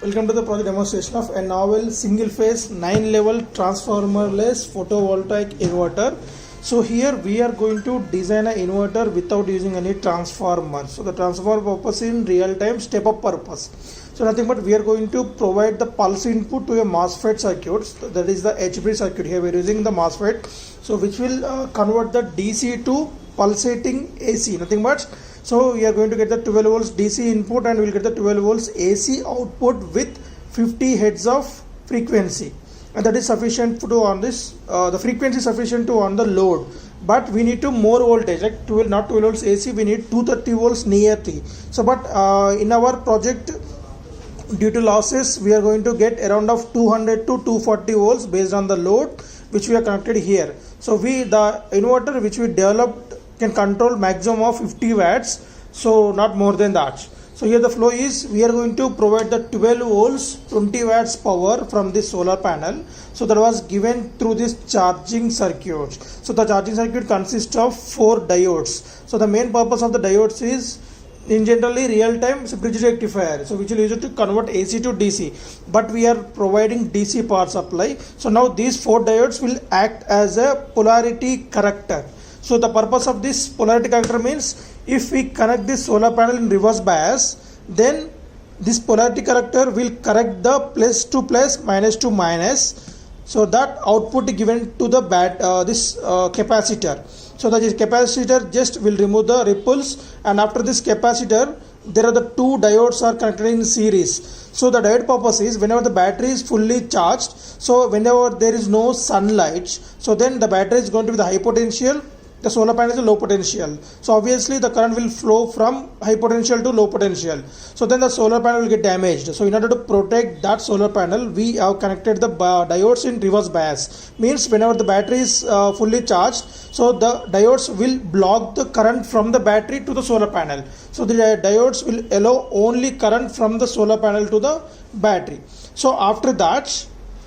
Welcome to the project demonstration of a novel single phase 9 level transformerless photovoltaic inverter. So here we are going to design an inverter without using any transformer. So the transformer purpose in real time step up purpose. So nothing but we are going to provide the pulse input to a MOSFET circuit, that is the HB circuit. Here we are using the MOSFET, so which will convert the DC to pulsating AC, nothing but. So we are going to get the 12 volts DC input and we will get the 12 volts AC output with 50 hertz of frequency, and that is sufficient to on this the frequency is sufficient to on the load, but we need to more voltage, like 12, not 12 volts AC, we need 230 volts nearly. So but in our project, due to losses, we are going to get around of 200 to 240 volts based on the load which we are connected here. So the inverter which we developed can control maximum of 50 watts, so not more than that. So here the flow is, we are going to provide the 12 volts 20 watts power from this solar panel. So that was given through this charging circuit. So the charging circuit consists of 4 diodes. So the main purpose of the diodes is in generally real time bridge rectifier, so which will use it to convert AC to DC, but we are providing DC power supply. So now these 4 diodes will act as a polarity corrector. So the purpose of this polarity corrector means if we connect this solar panel in reverse bias, then this polarity corrector will correct the plus to plus, minus to minus, so that output is given to the capacitor. So that is capacitor just will remove the ripples, and after this capacitor there are the 2 diodes are connected in series. So the diode purpose is whenever the battery is fully charged, so whenever there is no sunlight, so then the battery is going to be the high potential, the solar panel is a low potential. So obviously the current will flow from high potential to low potential. So then the solar panel will get damaged. So in order to protect that solar panel, we have connected the diodes in reverse bias. Means whenever the battery is fully charged, so the diodes will block the current from the battery to the solar panel. So the diodes will allow only current from the solar panel to the battery. So after that,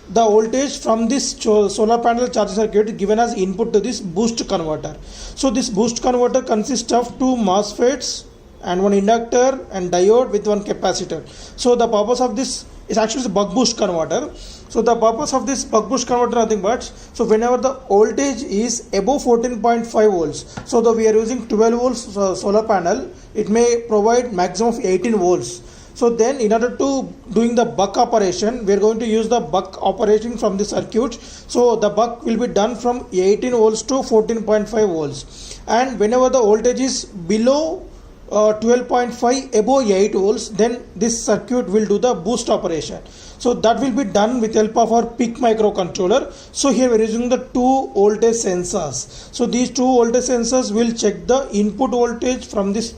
the voltage from this solar panel charging circuit is given as input to this boost converter. So this boost converter consists of 2 MOSFETs and 1 inductor and diode with 1 capacitor. So the purpose of this is actually the buck boost converter. So the purpose of this buck boost converter nothing but, so whenever the voltage is above 14.5 volts, so we are using 12 volts solar panel, it may provide maximum of 18 volts. So then in order to doing the buck operation, we are going to use the buck operation from the circuit. So the buck will be done from 18 volts to 14.5 volts, and whenever the voltage is below 12.5 above 8 volts, then this circuit will do the boost operation. So that will be done with help of our PIC microcontroller. So here we are using the 2 voltage sensors. So these 2 voltage sensors will check the input voltage from this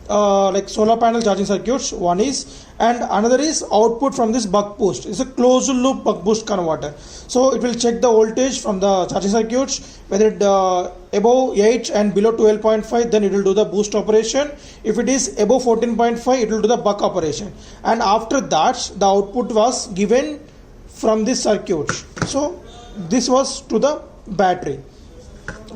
like solar panel charging circuits, one is, and another is output from this buck boost. It's a closed loop buck boost converter. So it will check the voltage from the charging circuits, whether it above 8 and below 12.5, then it will do the boost operation. If it is above 14.5, it will do the buck operation, and after that the output was given from this circuit. So this was to the battery.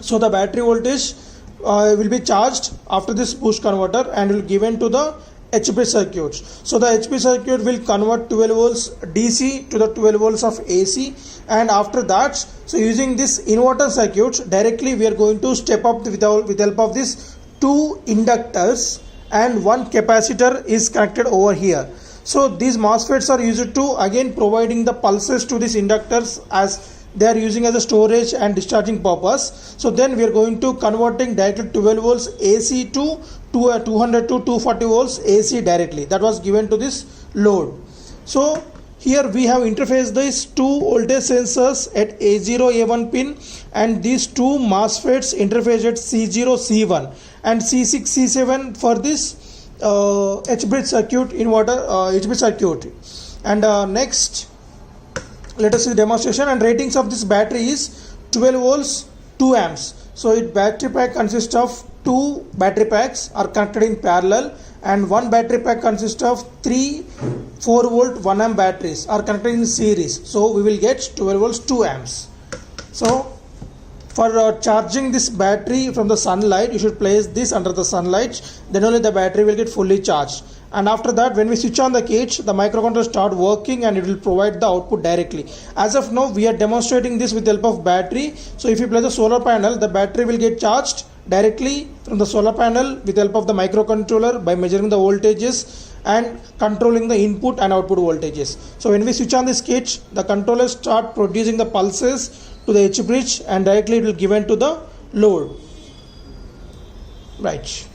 So the battery voltage will be charged after this boost converter and will given to the HB circuit. So the HB circuit will convert 12 volts DC to the 12 volts of AC, and after that, so using this inverter circuit directly we are going to step up with help of this 2 inductors and 1 capacitor is connected over here. So these MOSFETs are used to again providing the pulses to these inductors as they are using as a storage and discharging purpose. So then we are going to converting directly 12 volts AC to 200 to 240 volts AC directly. That was given to this load. So here we have interfaced these 2 voltage sensors at A0 A1 pin, and these 2 MOSFETs interface at C0 C1 and C6 C7 for this H-bridge circuit inverter H-bridge circuit. And next, let us see the demonstration. And ratings of this battery is 12 volts 2 amps. So its battery pack consists of 2 battery packs are connected in parallel, and 1 battery pack consists of 3 4 volt 1 amp batteries are connected in series. So we will get 12 volts 2 amps. So for charging this battery from the sunlight, you should place this under the sunlight, then only the battery will get fully charged. and after that when we switch on the cage, the microcontroller start working and it will provide the output directly. As of now we are demonstrating this with the help of battery. So if you place a solar panel, the battery will get charged directly from the solar panel with the help of the microcontroller by measuring the voltages and controlling the input and output voltages. So when we switch on this cage, the controller start producing the pulses to the H bridge and directly it will given to the load. Right.